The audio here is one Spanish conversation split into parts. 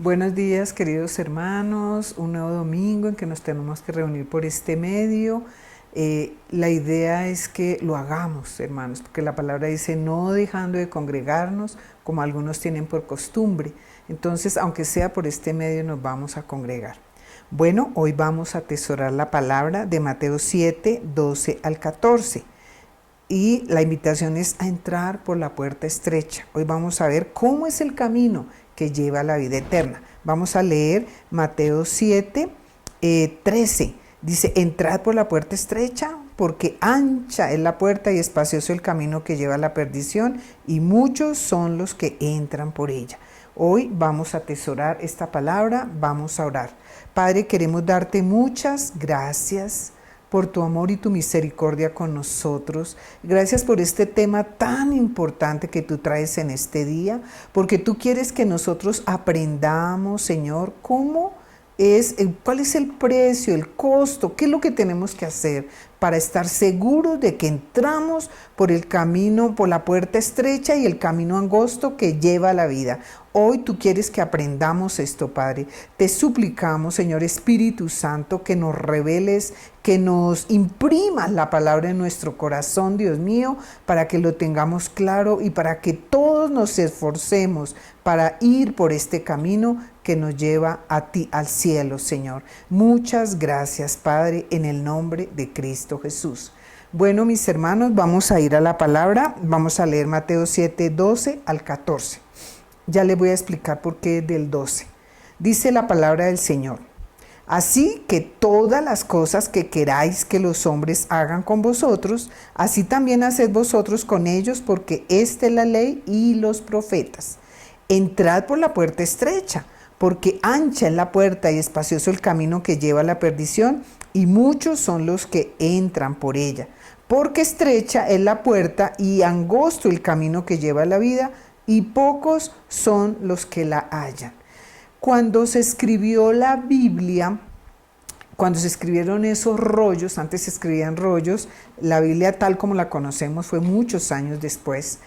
Buenos días, queridos hermanos. Un nuevo domingo en que nos tenemos que reunir por este medio. La idea es que lo hagamos, hermanos, porque la palabra dice no dejando de congregarnos como algunos tienen por costumbre. Entonces, aunque sea por este medio, nos vamos a congregar. Bueno, hoy vamos a atesorar la palabra de Mateo 7, 12 al 14. Y la invitación es a entrar por la puerta estrecha. Hoy vamos a ver cómo es el camino que lleva a la vida eterna. Vamos a leer Mateo 7, 13. Dice, entrad por la puerta estrecha, porque ancha es la puerta y espacioso el camino que lleva a la perdición, y muchos son los que entran por ella. Hoy vamos a atesorar esta palabra, vamos a orar. Padre, queremos darte muchas gracias por tu amor y tu misericordia con nosotros. Gracias por este tema tan importante que tú traes en este día, porque tú quieres que nosotros aprendamos, Señor, cuál es el precio, el costo, qué es lo que tenemos que hacer para estar seguros de que entramos por el camino, por la puerta estrecha y el camino angosto que lleva a la vida. Hoy tú quieres que aprendamos esto, Padre. Te suplicamos, Señor Espíritu Santo, que nos reveles, que nos imprimas la palabra en nuestro corazón, Dios mío, para que lo tengamos claro y para que todos nos esforcemos para ir por este camino que nos lleva a ti, al cielo, Señor. Muchas gracias, Padre, en el nombre de Cristo Jesús. Bueno, mis hermanos, vamos a ir a la palabra. Vamos a leer Mateo 7, 12 al 14. Ya les voy a explicar por qué del 12. Dice la palabra del Señor. Así que todas las cosas que queráis que los hombres hagan con vosotros, así también haced vosotros con ellos, porque esta es la ley y los profetas. Entrad por la puerta estrecha, porque ancha es la puerta y espacioso el camino que lleva a la perdición, y muchos son los que entran por ella. Porque estrecha es la puerta y angosto el camino que lleva a la vida, y pocos son los que la hallan. Cuando se escribió la Biblia, cuando se escribieron esos rollos, antes se escribían rollos, la Biblia tal como la conocemos fue muchos años después,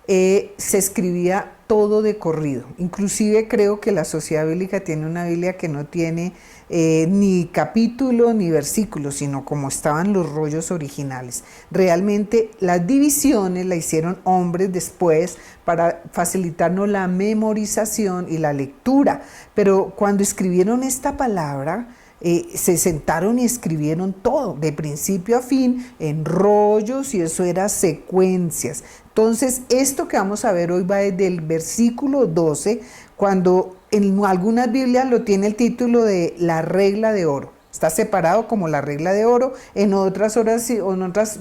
se escribía todo de corrido. Inclusive creo que la Sociedad Bíblica tiene una Biblia que no tiene ni capítulo ni versículo, sino como estaban los rollos originales. Realmente las divisiones la hicieron hombres después para facilitarnos la memorización y la lectura. Pero cuando escribieron esta palabra, se sentaron y escribieron todo, de principio a fin, en rollos, y eso era secuencias. Entonces, esto que vamos a ver hoy va desde el versículo 12, cuando en algunas Biblias lo tiene el título de la regla de oro. Está separado como la regla de oro. En otras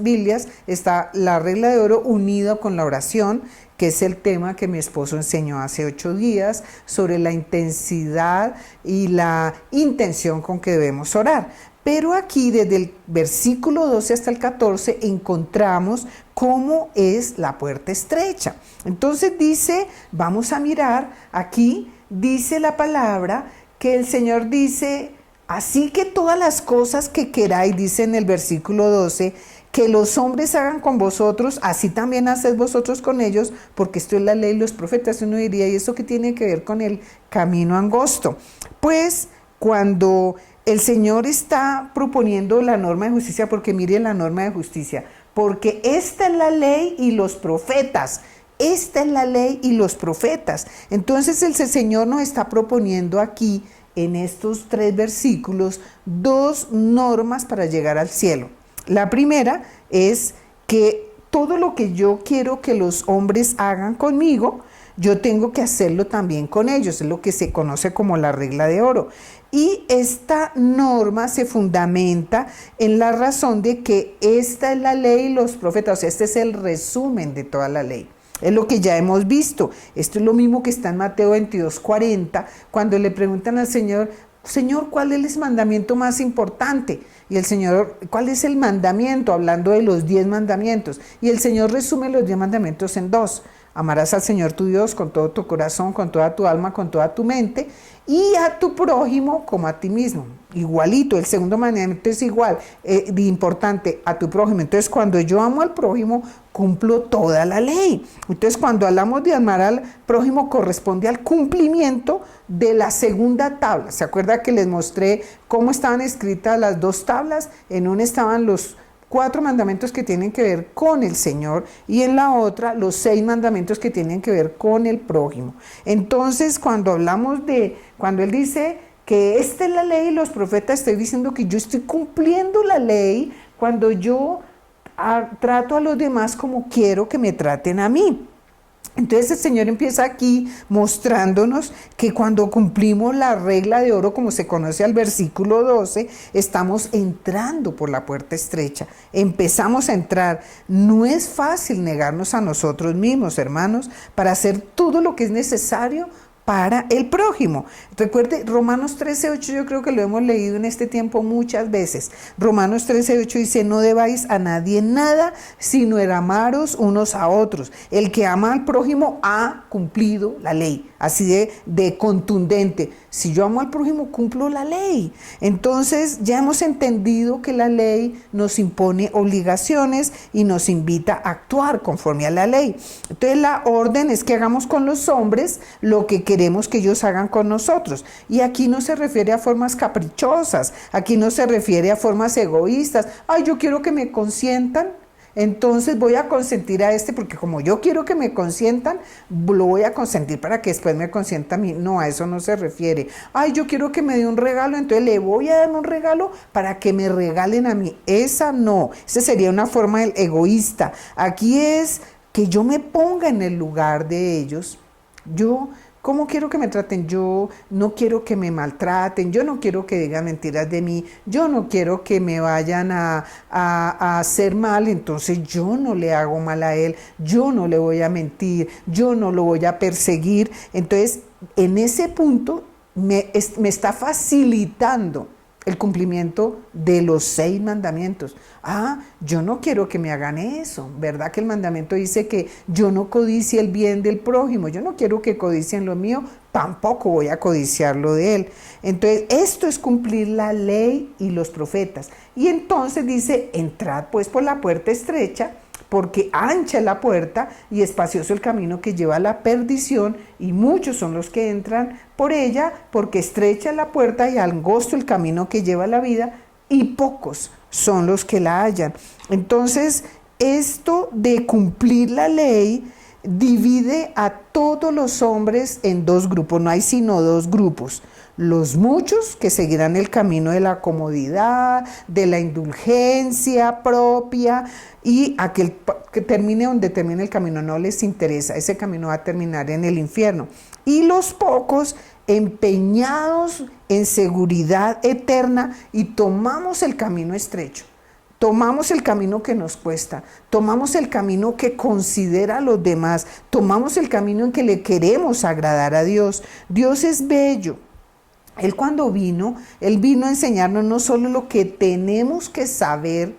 Biblias está la regla de oro unida con la oración, que es el tema que mi esposo enseñó hace 8 días sobre la intensidad y la intención con que debemos orar. Pero aquí desde el versículo 12 hasta el 14 encontramos cómo es la puerta estrecha. Entonces dice, vamos a mirar, aquí dice la palabra que el Señor dice, así que todas las cosas que queráis, dice en el versículo 12, que los hombres hagan con vosotros, así también haced vosotros con ellos, porque esto es la ley y los profetas. Uno diría, ¿y eso qué tiene que ver con el camino angosto? Pues cuando el Señor está proponiendo la norma de justicia, porque mire la norma de justicia, porque esta es la ley y los profetas. Esta es la ley y los profetas. Entonces el Señor nos está proponiendo aquí, en estos 3 versículos, 2 normas para llegar al cielo. La primera es que todo lo que yo quiero que los hombres hagan conmigo, yo tengo que hacerlo también con ellos. Es lo que se conoce como la regla de oro. Y esta norma se fundamenta en la razón de que esta es la ley y los profetas. O sea, este es el resumen de toda la ley. Es lo que ya hemos visto. Esto es lo mismo que está en Mateo 22:40, cuando le preguntan al Señor, Señor, ¿cuál es el mandamiento más importante? Y el Señor, ¿cuál es el mandamiento? Hablando de los 10 mandamientos. Y el Señor resume los 10 mandamientos en 2. Amarás al Señor tu Dios con todo tu corazón, con toda tu alma, con toda tu mente, y a tu prójimo como a ti mismo. Igualito, el segundo mandamiento es igual, de importante, a tu prójimo. Entonces, cuando yo amo al prójimo, cumplo toda la ley. Entonces, cuando hablamos de amar al prójimo, corresponde al cumplimiento de la segunda tabla. ¿Se acuerda que les mostré cómo estaban escritas las dos tablas? En una estaban los 4 mandamientos que tienen que ver con el Señor y en la otra los 6 mandamientos que tienen que ver con el prójimo. Entonces, cuando él dice que esta es la ley y los profetas, estoy diciendo que yo estoy cumpliendo la ley cuando yo trato a los demás como quiero que me traten a mí. Entonces el Señor empieza aquí mostrándonos que cuando cumplimos la regla de oro, como se conoce al versículo 12, estamos entrando por la puerta estrecha, empezamos a entrar. No es fácil negarnos a nosotros mismos, hermanos, para hacer todo lo que es necesario para el prójimo. Recuerde, Romanos 13:8, yo creo que lo hemos leído en este tiempo muchas veces. Romanos 13:8 dice, no debáis a nadie nada, sino el amaros unos a otros. El que ama al prójimo ha cumplido la ley. Así de contundente. Si yo amo al prójimo, cumplo la ley. Entonces ya hemos entendido que la ley nos impone obligaciones y nos invita a actuar conforme a la ley. Entonces la orden es que hagamos con los hombres lo que queremos que ellos hagan con nosotros. Y aquí no se refiere a formas caprichosas, aquí no se refiere a formas egoístas. Ay, yo quiero que me consientan, entonces voy a consentir a este porque como yo quiero que me consientan, lo voy a consentir para que después me consienta a mí. No, a eso no se refiere. Ay, yo quiero que me dé un regalo, entonces le voy a dar un regalo para que me regalen a mí. Esa no, esa sería una forma egoísta. Aquí es que yo me ponga en el lugar de ellos. ¿Cómo quiero que me traten? Yo no quiero que me maltraten, yo no quiero que digan mentiras de mí, yo no quiero que me vayan a hacer mal, entonces yo no le hago mal a él, yo no le voy a mentir, yo no lo voy a perseguir. Entonces, en ese punto me está facilitando el cumplimiento de los 6 mandamientos. Yo no quiero que me hagan eso, ¿verdad? Que el mandamiento dice que yo no codicie el bien del prójimo, yo no quiero que codicien lo mío, tampoco voy a codiciar lo de él. Entonces, esto es cumplir la ley y los profetas. Y entonces dice, entrad pues por la puerta estrecha, porque ancha es la puerta y espacioso el camino que lleva a la perdición, y muchos son los que entran por ella, porque estrecha es la puerta y angosto el camino que lleva a la vida, y pocos son los que la hallan. Entonces, esto de cumplir la ley divide a todos los hombres en 2 grupos, no hay sino 2 grupos. Los muchos que seguirán el camino de la comodidad, de la indulgencia propia, y aquel que termine donde termine el camino no les interesa, ese camino va a terminar en el infierno. Y los pocos empeñados en seguridad eterna y tomamos el camino estrecho. Tomamos el camino que nos cuesta, tomamos el camino que considera a los demás, tomamos el camino en que le queremos agradar a Dios. Dios es bello. Él cuando vino, Él vino a enseñarnos no solo lo que tenemos que saber,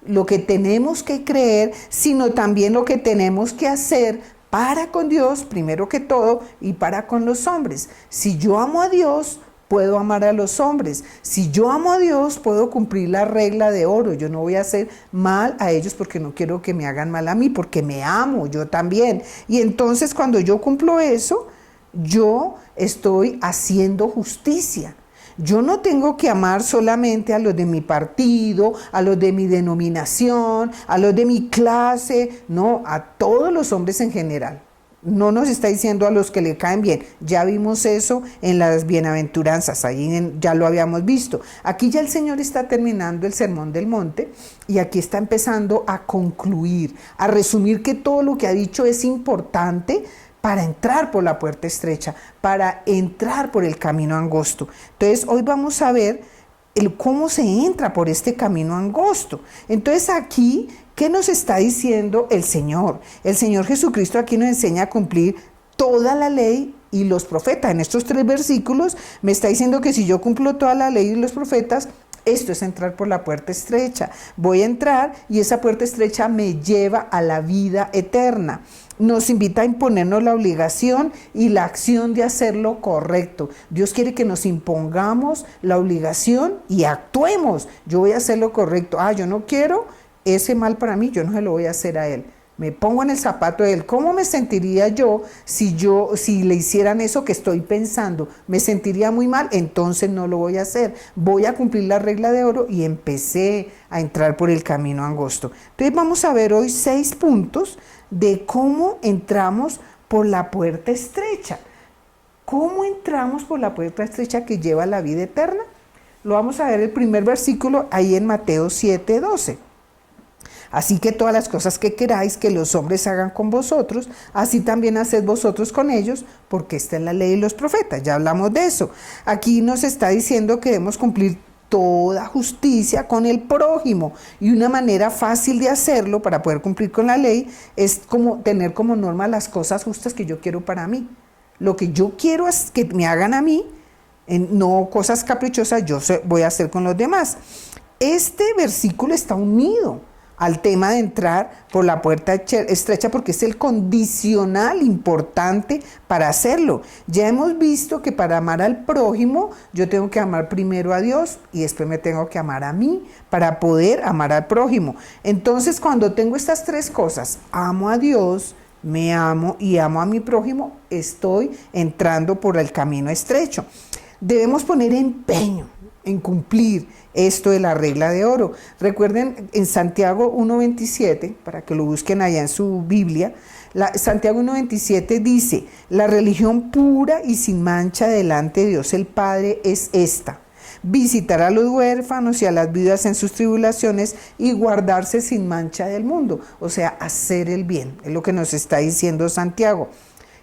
lo que tenemos que creer, sino también lo que tenemos que hacer para con Dios, primero que todo, y para con los hombres. Si yo amo a Dios, puedo amar a los hombres. Si yo amo a Dios, puedo cumplir la regla de oro. Yo no voy a hacer mal a ellos porque no quiero que me hagan mal a mí, porque me amo yo también. Y entonces cuando yo cumplo eso, yo estoy haciendo justicia. Yo no tengo que amar solamente a los de mi partido, a los de mi denominación, a los de mi clase, no, a todos los hombres en general. No nos está diciendo a los que le caen bien. Ya vimos eso en las bienaventuranzas, ya lo habíamos visto. Aquí ya el Señor está terminando el Sermón del Monte y aquí está empezando a concluir, a resumir que todo lo que ha dicho es importante para entrar por la puerta estrecha, para entrar por el camino angosto. Entonces, hoy vamos a ver cómo se entra por este camino angosto. Entonces, aquí, ¿qué nos está diciendo el Señor? El Señor Jesucristo aquí nos enseña a cumplir toda la ley y los profetas. En estos 3 versículos me está diciendo que si yo cumplo toda la ley y los profetas, esto es entrar por la puerta estrecha. Voy a entrar y esa puerta estrecha me lleva a la vida eterna. nos invita a imponernos la obligación y la acción de hacer lo correcto. Dios quiere que nos impongamos la obligación y actuemos. Yo voy a hacer lo correcto. Yo no quiero ese mal para mí, yo no se lo voy a hacer a él. Me pongo en el zapato de él. ¿Cómo me sentiría yo si le hicieran eso que estoy pensando? Me sentiría muy mal, entonces no lo voy a hacer. Voy a cumplir la regla de oro y empecé a entrar por el camino angosto. Entonces vamos a ver hoy 6 puntos de cómo entramos por la puerta estrecha. ¿Cómo entramos por la puerta estrecha que lleva a la vida eterna? Lo vamos a ver el primer versículo ahí en Mateo 7:12. Así que todas las cosas que queráis que los hombres hagan con vosotros, así también haced vosotros con ellos, porque esta es la ley y los profetas. Ya hablamos de eso. Aquí nos está diciendo que debemos cumplir toda justicia con el prójimo, y una manera fácil de hacerlo para poder cumplir con la ley es como tener como norma las cosas justas que yo quiero para mí. Lo que yo quiero es que me hagan a mí, no cosas caprichosas yo voy a hacer con los demás. Este versículo está unido al tema de entrar por la puerta estrecha, porque es el condicional importante para hacerlo. Ya hemos visto que para amar al prójimo, yo tengo que amar primero a Dios y después me tengo que amar a mí para poder amar al prójimo. Entonces, cuando tengo estas 3 cosas, amo a Dios, me amo y amo a mi prójimo, estoy entrando por el camino estrecho. Debemos poner empeño en cumplir esto de la regla de oro. Recuerden en Santiago 1:27, para que lo busquen allá en su Biblia, Santiago 1:27 dice: la religión pura y sin mancha delante de Dios el Padre es esta: visitar a los huérfanos y a las viudas en sus tribulaciones y guardarse sin mancha del mundo. O sea, hacer el bien, es lo que nos está diciendo Santiago.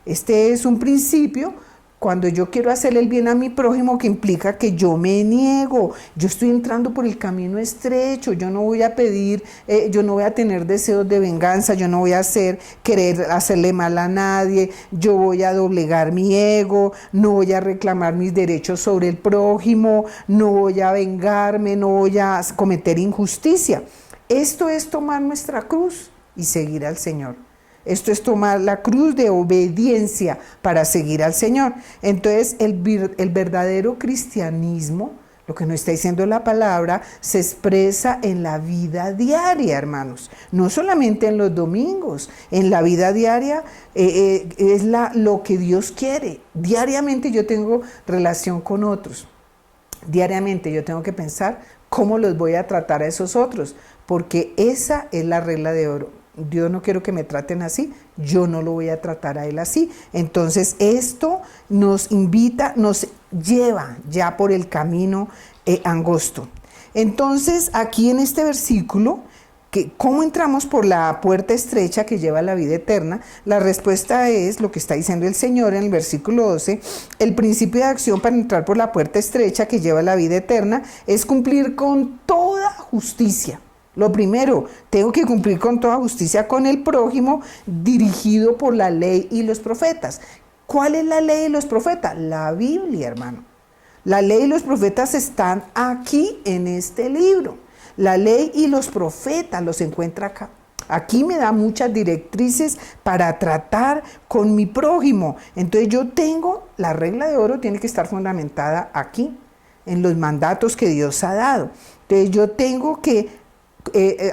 Este es un principio. Cuando yo quiero hacer el bien a mi prójimo, que implica que yo me niego, yo estoy entrando por el camino estrecho, yo no voy a pedir, yo no voy a tener deseos de venganza, yo no voy a querer hacerle mal a nadie, yo voy a doblegar mi ego, no voy a reclamar mis derechos sobre el prójimo, no voy a vengarme, no voy a cometer injusticia. Esto es tomar nuestra cruz y seguir al Señor. Esto es tomar la cruz de obediencia para seguir al Señor. Entonces, el verdadero cristianismo, lo que nos está diciendo la palabra, se expresa en la vida diaria, hermanos. No solamente en los domingos, en la vida diaria es lo que Dios quiere. Diariamente yo tengo relación con otros. Diariamente yo tengo que pensar cómo los voy a tratar a esos otros, porque esa es la regla de oro. Dios no quiero que me traten así, yo no lo voy a tratar a él así. Entonces esto nos invita, nos lleva ya por el camino angosto. Entonces aquí en este versículo, ¿cómo entramos por la puerta estrecha que lleva a la vida eterna? La respuesta es lo que está diciendo el Señor en el versículo 12. El principio de acción para entrar por la puerta estrecha que lleva a la vida eterna es cumplir con toda justicia. Lo primero, tengo que cumplir con toda justicia con el prójimo, dirigido por la ley y los profetas. ¿Cuál es la ley y los profetas? La Biblia, hermano. La ley y los profetas están aquí en este libro. La ley y los profetas los encuentra acá. Aquí me da muchas directrices para tratar con mi prójimo. Entonces yo tengo, la regla de oro tiene que estar fundamentada aquí, en los mandatos que Dios ha dado. Entonces yo tengo que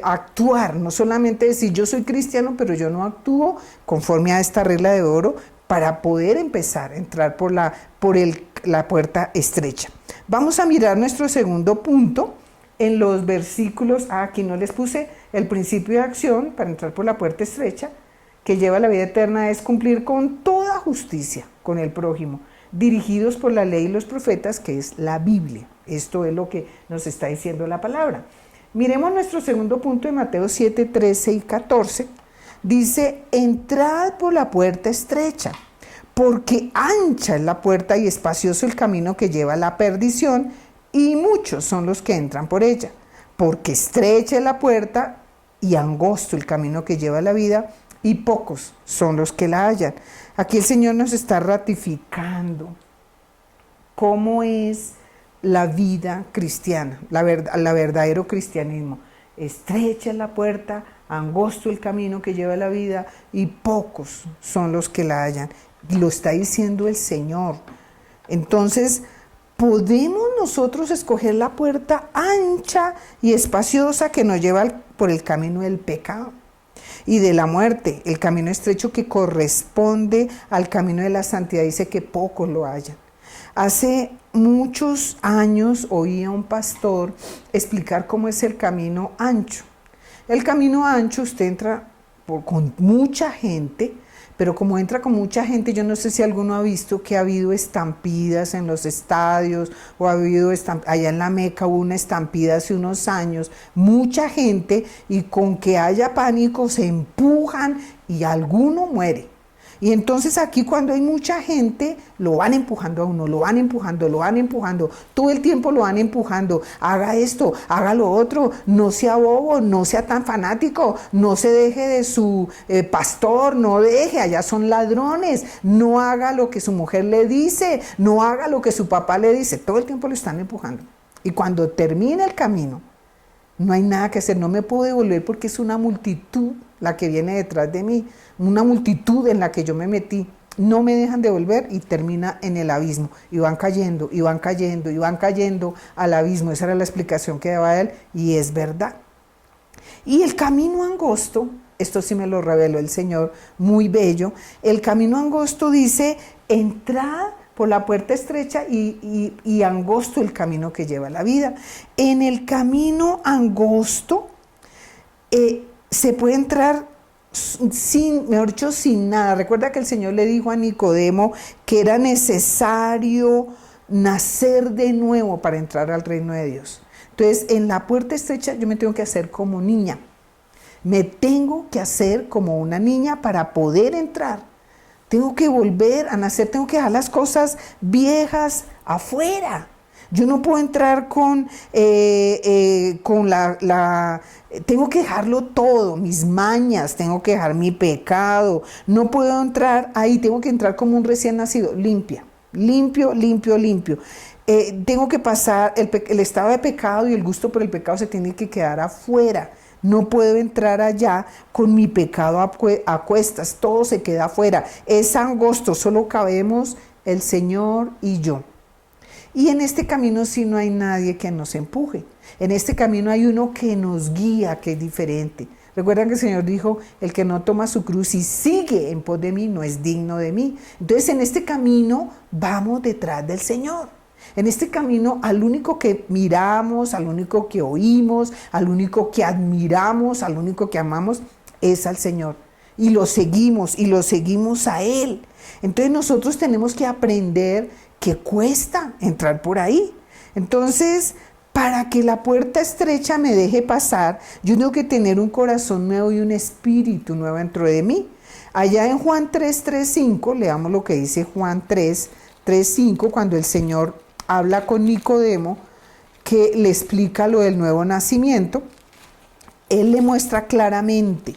actuar, no solamente decir yo soy cristiano, pero yo no actúo conforme a esta regla de oro para poder empezar a entrar por la puerta estrecha. Vamos a mirar nuestro segundo punto en los versículos, aquí no les puse el principio de acción para entrar por la puerta estrecha que lleva a la vida eterna, es cumplir con toda justicia con el prójimo, dirigidos por la ley y los profetas, que es la Biblia. Esto es lo que nos está diciendo la palabra. Miremos nuestro segundo punto de Mateo 7, 13 y 14. Dice: entrad por la puerta estrecha, porque ancha es la puerta y espacioso el camino que lleva a la perdición, y muchos son los que entran por ella. Porque estrecha es la puerta y angosto el camino que lleva a la vida, y pocos son los que la hallan. Aquí el Señor nos está ratificando cómo es la vida cristiana, la verdadero cristianismo. Estrecha es la puerta, angosto el camino que lleva a la vida y pocos son los que la hallan. Lo está diciendo el Señor. Entonces, podemos nosotros escoger la puerta ancha y espaciosa que nos lleva por el camino del pecado y de la muerte, el camino estrecho que corresponde al camino de la santidad. Dice que pocos lo hallan. Hace muchos años oí a un pastor explicar cómo es el camino ancho. El camino ancho, usted entra con mucha gente, pero como entra con mucha gente, yo no sé si alguno ha visto que ha habido estampidas en los estadios, o ha habido allá en la Meca hubo una estampida hace unos años, mucha gente, y con que haya pánico se empujan y alguno muere. Y entonces aquí cuando hay mucha gente, lo van empujando a uno, lo van empujando, todo el tiempo lo van empujando, haga esto, haga lo otro, no sea bobo, no sea tan fanático, no se deje de su pastor, no deje, allá son ladrones, no haga lo que su mujer le dice, no haga lo que su papá le dice, todo el tiempo lo están empujando. Y cuando termina el camino, no hay nada que hacer, no me puedo devolver porque es una multitud la que viene detrás de mí, una multitud en la que yo me metí, no me dejan devolver y termina en el abismo, y van cayendo, y van cayendo, y van cayendo al abismo. Esa era la explicación que daba él, y es verdad. Y el camino angosto, esto sí me lo reveló el Señor, muy bello, el camino angosto dice, entrad por la puerta estrecha y angosto el camino que lleva a la vida. En el camino angosto se puede entrar sin nada. Recuerda que el Señor le dijo a Nicodemo que era necesario nacer de nuevo para entrar al reino de Dios. Entonces, en la puerta estrecha yo me tengo que hacer como niña. Me tengo que hacer como una niña para poder entrar. Tengo que volver a nacer, tengo que dejar las cosas viejas afuera. Yo no puedo entrar con tengo que dejarlo todo, mis mañas, tengo que dejar mi pecado. No puedo entrar ahí, tengo que entrar como un recién nacido, limpio. Tengo que pasar, el estado de pecado y el gusto por el pecado se tiene que quedar afuera. No puedo entrar allá con mi pecado a cuestas, todo se queda afuera. Es angosto, solo cabemos el Señor y yo. Y en este camino sí no hay nadie que nos empuje. En este camino hay uno que nos guía, que es diferente. Recuerdan que el Señor dijo, el que no toma su cruz y sigue en pos de mí no es digno de mí. Entonces en este camino vamos detrás del Señor. En este camino al único que miramos, al único que oímos, al único que admiramos, al único que amamos, es al Señor. Y lo seguimos a Él. Entonces nosotros tenemos que aprender que cuesta entrar por ahí. Entonces, para que la puerta estrecha me deje pasar, yo tengo que tener un corazón nuevo y un espíritu nuevo dentro de mí. Allá en Juan 3:5, leamos lo que dice Juan 3:5, cuando el Señor habla con Nicodemo, que le explica lo del nuevo nacimiento. Él le muestra claramente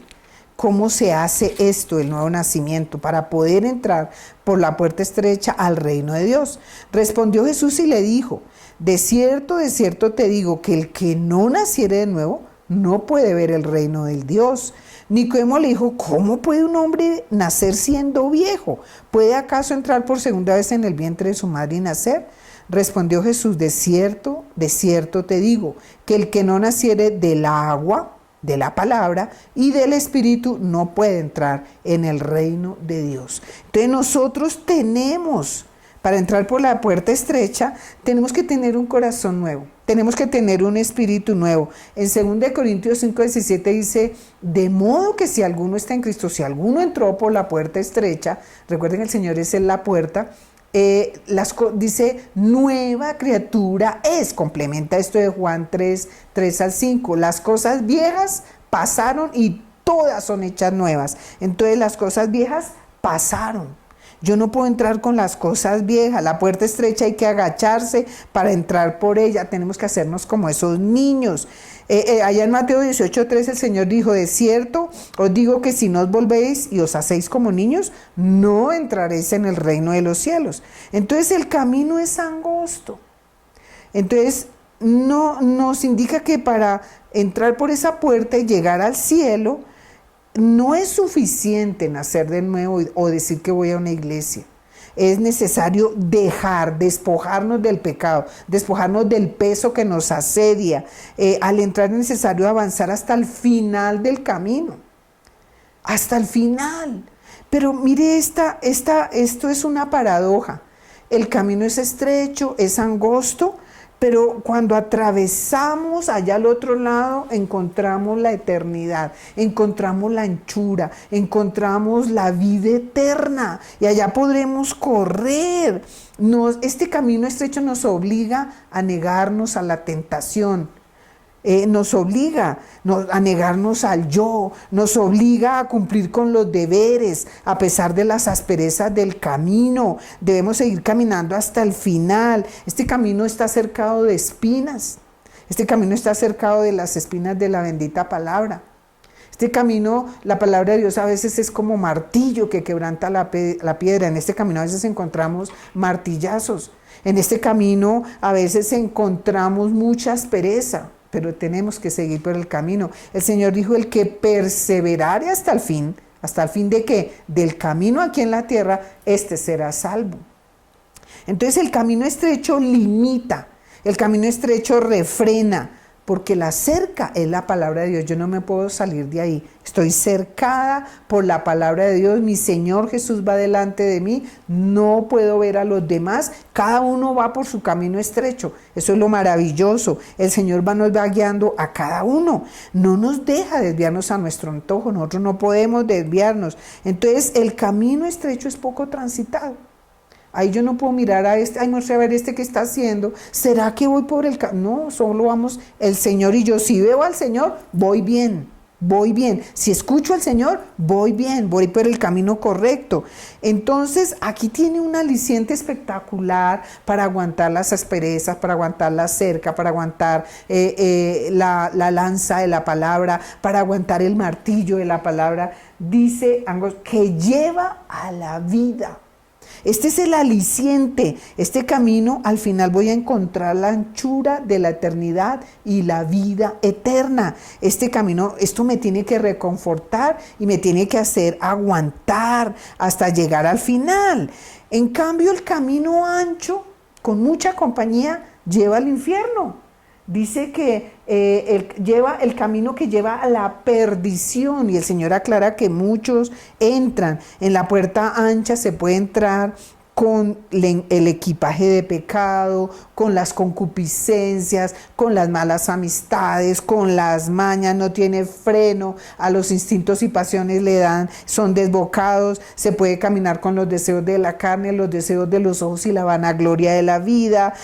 cómo se hace esto, el nuevo nacimiento, para poder entrar por la puerta estrecha al reino de Dios. Respondió Jesús y le dijo, de cierto te digo que el que no naciere de nuevo no puede ver el reino del Dios. Nicodemo le dijo, ¿cómo puede un hombre nacer siendo viejo? ¿Puede acaso entrar por segunda vez en el vientre de su madre y nacer? Respondió Jesús, de cierto te digo, que el que no naciere del agua, de la palabra y del Espíritu no puede entrar en el reino de Dios. Entonces nosotros tenemos, para entrar por la puerta estrecha, tenemos que tener un corazón nuevo, tenemos que tener un espíritu nuevo. En 2 Corintios 5:17 dice, de modo que si alguno está en Cristo, si alguno entró por la puerta estrecha, recuerden que el Señor es en la puerta, dice, nueva criatura es, complementa esto de Juan 3:3-5, las cosas viejas pasaron y todas son hechas nuevas. Entonces las cosas viejas pasaron. Yo no puedo entrar con las cosas viejas, la puerta estrecha hay que agacharse para entrar por ella, tenemos que hacernos como esos niños. Allá en Mateo 18:3 el Señor dijo, de cierto os digo que si no os volvéis y os hacéis como niños, no entraréis en el reino de los cielos. Entonces el camino es angosto. Entonces no nos indica que para entrar por esa puerta y llegar al cielo, no es suficiente nacer de nuevo o decir que voy a una iglesia. Es necesario despojarnos del pecado, despojarnos del peso que nos asedia. Al entrar es necesario avanzar hasta el final del camino, hasta el final. Pero mire, esto es una paradoja. El camino es estrecho, es angosto, pero cuando atravesamos allá al otro lado, encontramos la eternidad, encontramos la anchura, encontramos la vida eterna y allá podremos correr. Este camino estrecho nos obliga a negarnos a la tentación. Nos obliga a negarnos al yo, nos obliga a cumplir con los deberes, a pesar de las asperezas del camino. Debemos seguir caminando hasta el final. Este camino está cercado de espinas. Este camino está cercado de las espinas de la bendita palabra. Este camino, la palabra de Dios a veces es como martillo que quebranta la piedra. En este camino a veces encontramos martillazos. En este camino a veces encontramos mucha aspereza, pero tenemos que seguir por el camino. El Señor dijo, el que perseverare hasta el fin de que del camino aquí en la tierra, este será salvo. Entonces el camino estrecho limita, el camino estrecho refrena, porque la cerca es la palabra de Dios. Yo no me puedo salir de ahí. Estoy cercada por la palabra de Dios. Mi Señor Jesús va delante de mí. No puedo ver a los demás. Cada uno va por su camino estrecho. Eso es lo maravilloso. El Señor nos va guiando a cada uno. No nos deja desviarnos a nuestro antojo. Nosotros no podemos desviarnos. Entonces el camino estrecho es poco transitado. Ahí yo no puedo mirar a este, ay, muestre a ver este que está haciendo. ¿Será que voy por el camino? No, solo vamos el Señor y yo. Si veo al Señor, voy bien, voy bien. Si escucho al Señor, voy bien, voy por el camino correcto. Entonces, aquí tiene un aliciente espectacular para aguantar las asperezas, para aguantar la cerca, para aguantar la lanza de la palabra, para aguantar el martillo de la palabra. Dice que lleva a la vida. Este es el aliciente, este camino al final voy a encontrar la anchura de la eternidad y la vida eterna. Este camino, esto me tiene que reconfortar y me tiene que hacer aguantar hasta llegar al final. En cambio, el camino ancho, con mucha compañía, lleva al infierno. Dice que lleva el camino que lleva a la perdición, y el Señor aclara que muchos entran. En la puerta ancha se puede entrar con el equipaje de pecado, con las concupiscencias, con las malas amistades, con las mañas, no tiene freno, a los instintos y pasiones son desbocados, se puede caminar con los deseos de la carne, los deseos de los ojos y la vanagloria de la vida,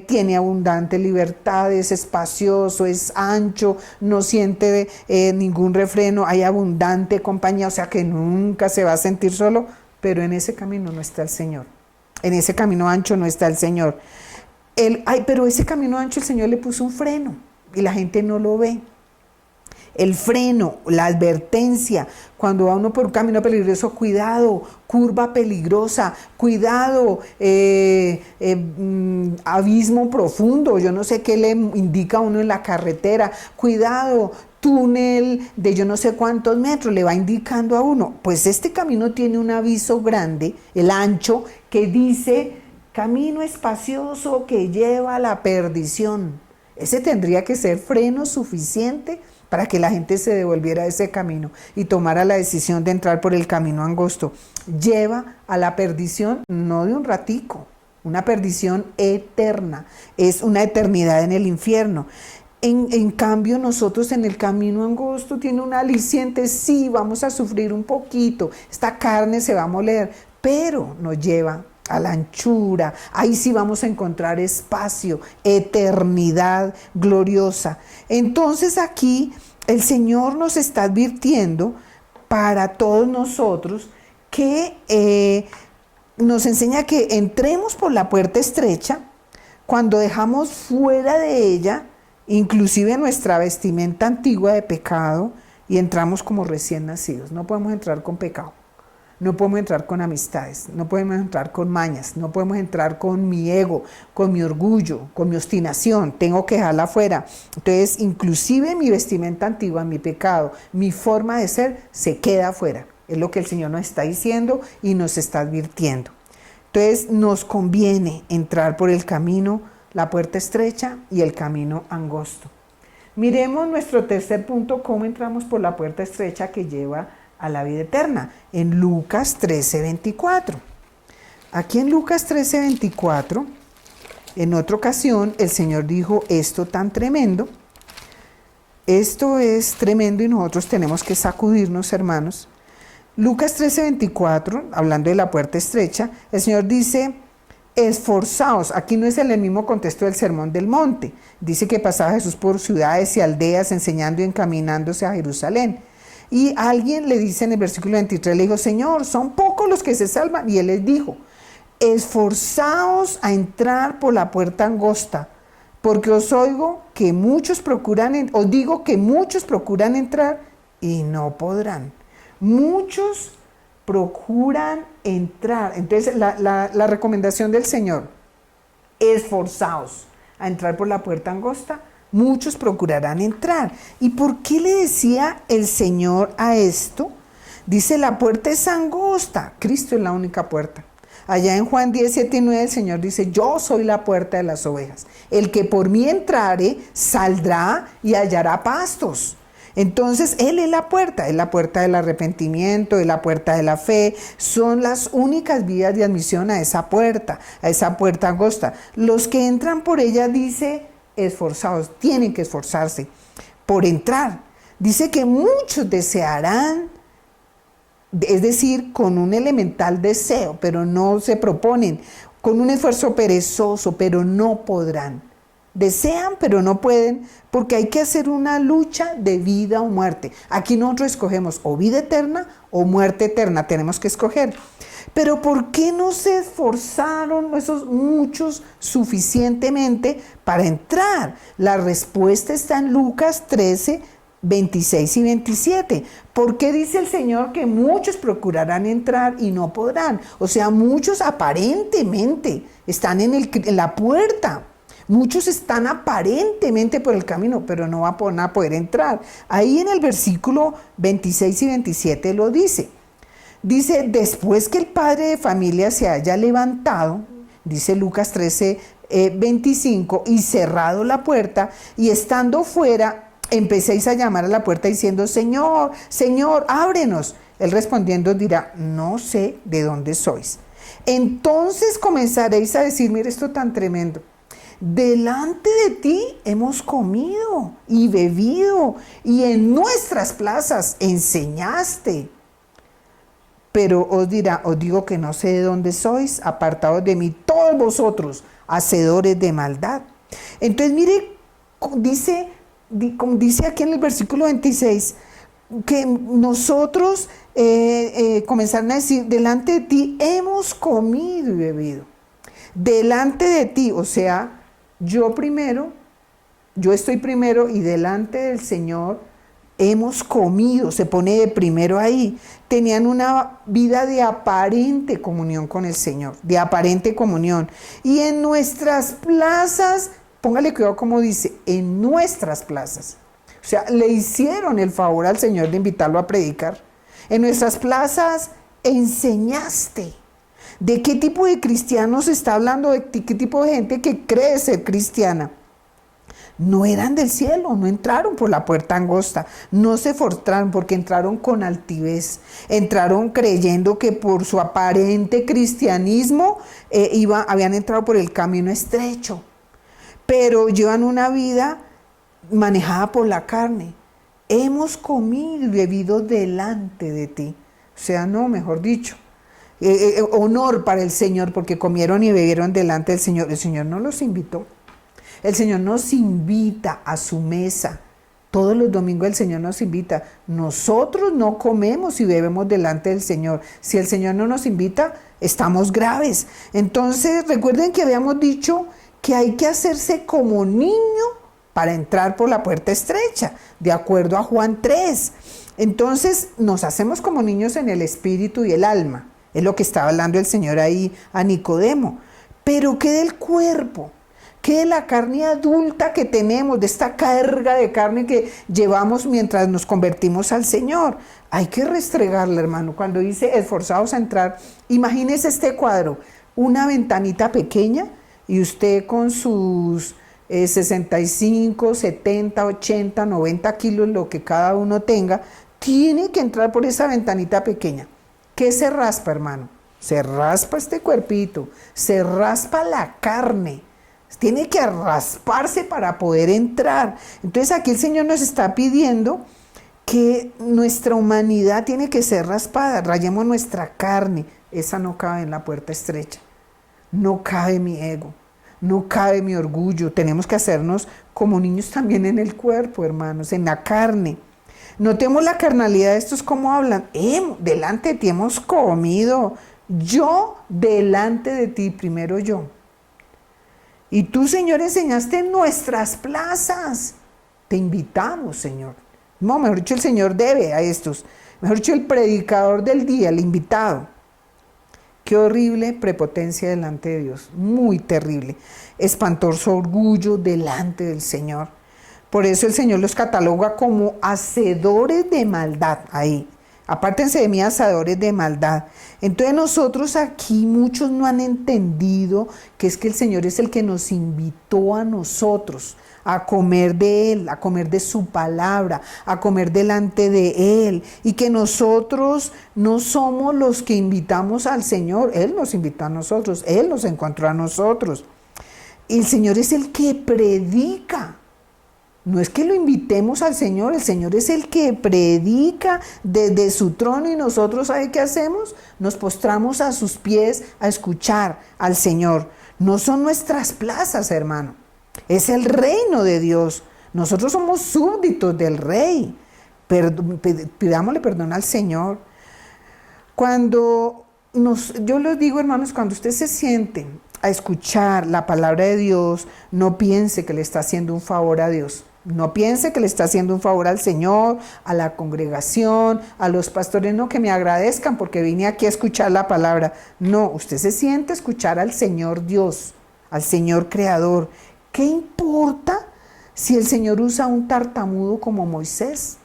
tiene abundante libertad, es espacioso, es ancho, no siente ningún refreno, hay abundante compañía, o sea que nunca se va a sentir solo. Pero en ese camino no está el Señor. En ese camino ancho no está el Señor. Pero ese camino ancho el Señor le puso un freno y la gente no lo ve. El freno, la advertencia, cuando va uno por un camino peligroso, cuidado, curva peligrosa, cuidado, abismo profundo, yo no sé qué le indica a uno en la carretera, cuidado, túnel de yo no sé cuántos metros, le va indicando a uno. Pues este camino tiene un aviso grande, el ancho, que dice, camino espacioso que lleva a la perdición. Ese tendría que ser freno suficiente para que la gente se devolviera a ese camino y tomara la decisión de entrar por el camino angosto. Lleva a la perdición, no de un ratico, una perdición eterna, es una eternidad en el infierno. En cambio, nosotros en el camino angosto tiene un aliciente, sí, vamos a sufrir un poquito, esta carne se va a moler, pero nos lleva a la anchura, ahí sí vamos a encontrar espacio, eternidad gloriosa. Entonces aquí el Señor nos está advirtiendo para todos nosotros que nos enseña que entremos por la puerta estrecha, cuando dejamos fuera de ella inclusive nuestra vestimenta antigua de pecado y entramos como recién nacidos. No podemos entrar con pecado. No podemos entrar con amistades, no podemos entrar con mañas, no podemos entrar con mi ego, con mi orgullo, con mi obstinación, tengo que dejarla afuera. Entonces, inclusive mi vestimenta antigua, mi pecado, mi forma de ser, se queda afuera. Es lo que el Señor nos está diciendo y nos está advirtiendo. Entonces, nos conviene entrar por el camino, la puerta estrecha y el camino angosto. Miremos nuestro tercer punto, cómo entramos por la puerta estrecha que lleva a la vida eterna, en Lucas 13:24. Aquí en Lucas 13:24, en otra ocasión, el Señor dijo esto tan tremendo. Esto es tremendo y nosotros tenemos que sacudirnos, hermanos. Lucas 13:24, hablando de la puerta estrecha, el Señor dice, esforzaos. Aquí no es en el mismo contexto del Sermón del Monte. Dice que pasaba Jesús por ciudades y aldeas enseñando y encaminándose a Jerusalén. Y alguien le dice en el versículo 23, le dijo, Señor, son pocos los que se salvan. Y él les dijo, esforzaos a entrar por la puerta angosta, porque os digo que muchos procuran entrar y no podrán. Muchos procuran entrar. Entonces la recomendación del Señor, esforzaos a entrar por la puerta angosta, muchos procurarán entrar. ¿Y por qué le decía el Señor a esto? Dice, la puerta es angosta, Cristo es la única puerta. Allá en Juan 10:7-9 el Señor dice, yo soy la puerta de las ovejas. El que por mí entrare, saldrá y hallará pastos. Entonces, Él es la puerta del arrepentimiento, es la puerta de la fe, son las únicas vías de admisión a esa puerta angosta. Los que entran por ella, dice, esforzados, tienen que esforzarse por entrar. Dice que muchos desearán, es decir, con un elemental deseo, pero no se proponen, con un esfuerzo perezoso, pero no podrán. Desean, pero no pueden, porque hay que hacer una lucha de vida o muerte. Aquí nosotros escogemos o vida eterna o muerte eterna, tenemos que escoger. Pero ¿por qué no se esforzaron esos muchos suficientemente para entrar? La respuesta está en Lucas 13:26-27. ¿Por qué dice el Señor que muchos procurarán entrar y no podrán? O sea, muchos aparentemente están en la puerta. Muchos están aparentemente por el camino, pero no van a poder entrar. Ahí en el versículo 26 y 27 lo dice. Dice, después que el padre de familia se haya levantado, dice Lucas 13:25, y cerrado la puerta, y estando fuera, empecéis a llamar a la puerta diciendo, Señor, Señor, ábrenos. Él respondiendo dirá, no sé de dónde sois. Entonces comenzaréis a decir, mira esto tan tremendo. Delante de ti hemos comido y bebido, y en nuestras plazas enseñaste. Pero os dirá, os digo que no sé de dónde sois, apartados de mí todos vosotros, hacedores de maldad. Entonces mire, dice aquí en el versículo 26, que nosotros comenzaron a decir, delante de ti hemos comido y bebido. Delante de ti, o sea, yo estoy primero y delante del Señor hemos comido, se pone de primero ahí. Tenían una vida de aparente comunión con el Señor, de aparente comunión. Y en nuestras plazas, póngale cuidado como dice, en nuestras plazas. O sea, le hicieron el favor al Señor de invitarlo a predicar. En nuestras plazas enseñaste. ¿De qué tipo de cristianos está hablando? ¿De qué tipo de gente que cree ser cristiana? No eran del cielo, no entraron por la puerta angosta, no se forzaron porque entraron con altivez, entraron creyendo que por su aparente cristianismo habían entrado por el camino estrecho, pero llevan una vida manejada por la carne. Hemos comido y bebido delante de ti, o sea, no, mejor dicho. Honor para el Señor porque comieron y bebieron delante del Señor. El Señor no los invitó. El Señor nos invita a su mesa. Todos los domingos el Señor nos invita. Nosotros no comemos y bebemos delante del Señor. Si el Señor no nos invita, estamos graves. Entonces, recuerden que habíamos dicho que hay que hacerse como niño para entrar por la puerta estrecha, de acuerdo a Juan 3. Entonces nos hacemos como niños en el espíritu y el alma. Es lo que estaba hablando el Señor ahí a Nicodemo. Pero ¿qué del cuerpo? ¿Qué de la carne adulta que tenemos, de esta carga de carne que llevamos mientras nos convertimos al Señor? Hay que restregarla, hermano. Cuando dice esforzados a entrar, imagínese este cuadro, una ventanita pequeña y usted con sus 65, 70, 80, 90 kilos, lo que cada uno tenga, tiene que entrar por esa ventanita pequeña. ¿Qué se raspa, hermano? Se raspa este cuerpito, se raspa la carne. Tiene que rasparse para poder entrar. Entonces aquí el Señor nos está pidiendo que nuestra humanidad tiene que ser raspada. Rayemos nuestra carne. Esa no cabe en la puerta estrecha. No cabe mi ego. No cabe mi orgullo. Tenemos que hacernos como niños también en el cuerpo, hermanos, en la carne. Notemos la carnalidad de estos, cómo hablan. Delante de ti hemos comido. Yo delante de ti, primero yo. Y tú, Señor, enseñaste en nuestras plazas. Te invitamos, Señor. No, mejor dicho, el Señor debe a estos. Mejor dicho, el predicador del día, el invitado. Qué horrible prepotencia delante de Dios. Muy terrible. Espantoso orgullo delante del Señor. Por eso el Señor los cataloga como hacedores de maldad. Ahí. Apártense de mí, hacedores de maldad. Entonces nosotros aquí muchos no han entendido que es que el Señor es el que nos invitó a nosotros a comer de Él, a comer de su palabra, a comer delante de Él. Y que nosotros no somos los que invitamos al Señor. Él nos invitó a nosotros, Él nos encontró a nosotros. El Señor es el que predica. No es que lo invitemos al Señor, el Señor es el que predica desde su trono y nosotros, ¿sabe qué hacemos? Nos postramos a sus pies a escuchar al Señor. No son nuestras plazas, hermano, es el reino de Dios. Nosotros somos súbditos del Rey. Pidámosle perdón al Señor. Yo les digo, hermanos, cuando usted se siente a escuchar la palabra de Dios, no piense que le está haciendo un favor a Dios. No piense que le está haciendo un favor al Señor, a la congregación, a los pastores, no, que me agradezcan porque vine aquí a escuchar la palabra. No, usted se siente a escuchar al Señor Dios, al Señor Creador. ¿Qué importa si el Señor usa un tartamudo como Moisés?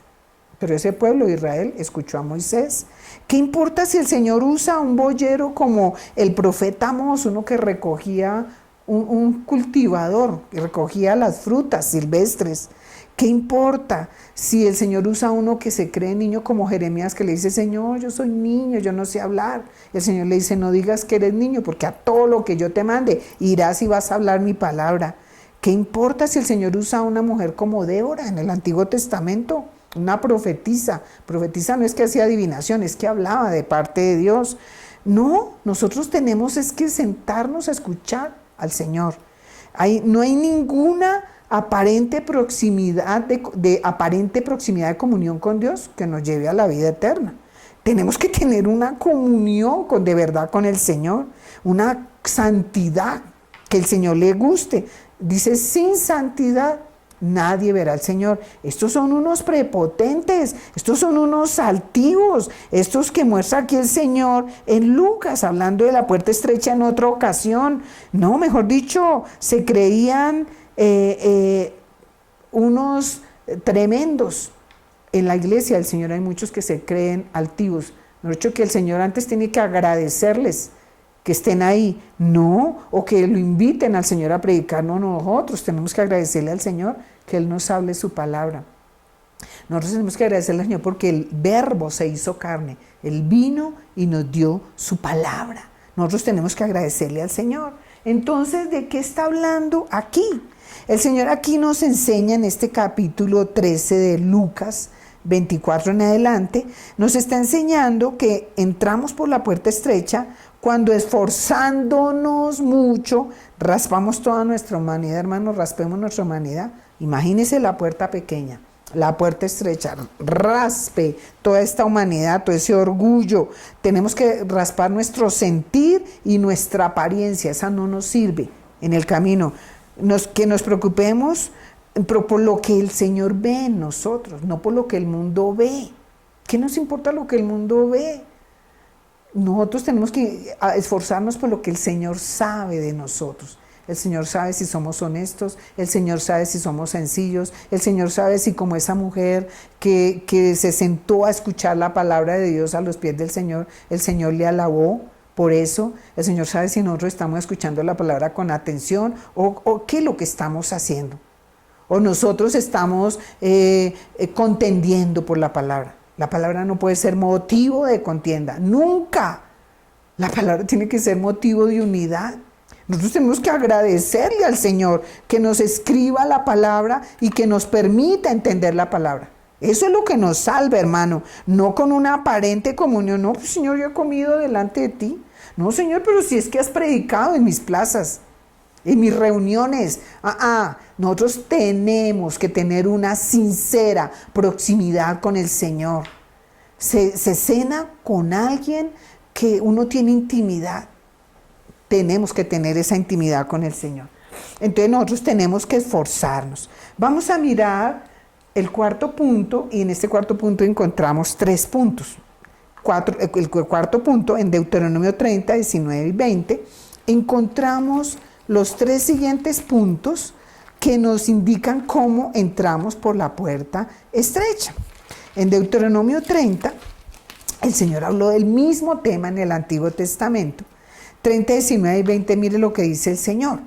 Pero ese pueblo de Israel escuchó a Moisés. ¿Qué importa si el Señor usa un boyero como el profeta Amós, uno que recogía un cultivador, que recogía las frutas silvestres? ¿Qué importa si el Señor usa uno que se cree niño como Jeremías, que le dice, Señor, yo soy niño, yo no sé hablar? El Señor le dice, no digas que eres niño, porque a todo lo que yo te mande irás y vas a hablar mi palabra. ¿Qué importa si el Señor usa a una mujer como Débora en el Antiguo Testamento? Una profetisa. Profetisa no es que hacía adivinación, es que hablaba de parte de Dios. No, nosotros tenemos es que sentarnos a escuchar al Señor. No hay ninguna aparente proximidad aparente proximidad de comunión con Dios que nos lleve a la vida eterna. Tenemos que tener una comunión de verdad con el Señor, una santidad que el Señor le guste. Dice, sin santidad nadie verá al Señor. Estos son unos prepotentes, estos son unos altivos, estos que muestra aquí el Señor en Lucas, hablando de la puerta estrecha en otra ocasión. No, mejor dicho, se creían unos tremendos. En la iglesia del Señor hay muchos que se creen altivos. Mejor dicho, que el Señor antes tiene que agradecerles que estén ahí, no, o que lo inviten al Señor a predicar. No, nosotros tenemos que agradecerle al Señor que Él nos hable su palabra. Nosotros tenemos que agradecerle al Señor porque el Verbo se hizo carne, Él vino y nos dio su palabra. Nosotros tenemos que agradecerle al Señor. Entonces, ¿de qué está hablando aquí? El Señor aquí nos enseña en este capítulo 13 de Lucas 24 en adelante, nos está enseñando que entramos por la puerta estrecha cuando, esforzándonos mucho, raspamos toda nuestra humanidad. Hermanos, raspemos nuestra humanidad. Imagínense la puerta pequeña, la puerta estrecha, raspe toda esta humanidad, todo ese orgullo. Tenemos que raspar nuestro sentir y nuestra apariencia, esa no nos sirve en el camino. Que nos preocupemos por lo que el Señor ve en nosotros, no por lo que el mundo ve. ¿Qué nos importa lo que el mundo ve? Nosotros tenemos que esforzarnos por lo que el Señor sabe de nosotros. El Señor sabe si somos honestos, el Señor sabe si somos sencillos, el Señor sabe si como esa mujer que se sentó a escuchar la palabra de Dios a los pies del Señor, el Señor le alabó. Por eso el Señor sabe si nosotros estamos escuchando la palabra con atención o qué es lo que estamos haciendo. O nosotros estamos contendiendo por la palabra. La palabra no puede ser motivo de contienda, nunca. La palabra tiene que ser motivo de unidad. Nosotros tenemos que agradecerle al Señor que nos escriba la palabra y que nos permita entender la palabra. Eso es lo que nos salva, hermano. No con una aparente comunión. No, pues, Señor, yo he comido delante de ti. No, Señor, pero si es que has predicado en mis plazas, en mis reuniones. Nosotros tenemos que tener una sincera proximidad con el Señor. Se cena con alguien que uno tiene intimidad. Tenemos que tener esa intimidad con el Señor. Entonces nosotros tenemos que esforzarnos. Vamos a mirar el cuarto punto y en este cuarto punto encontramos 3 puntos. El cuarto punto en Deuteronomio 30, 19 y 20 encontramos los 3 siguientes puntos que nos indican cómo entramos por la puerta estrecha. En Deuteronomio 30 el Señor habló del mismo tema en el Antiguo Testamento. 30, 19 y 20, mire lo que dice el Señor.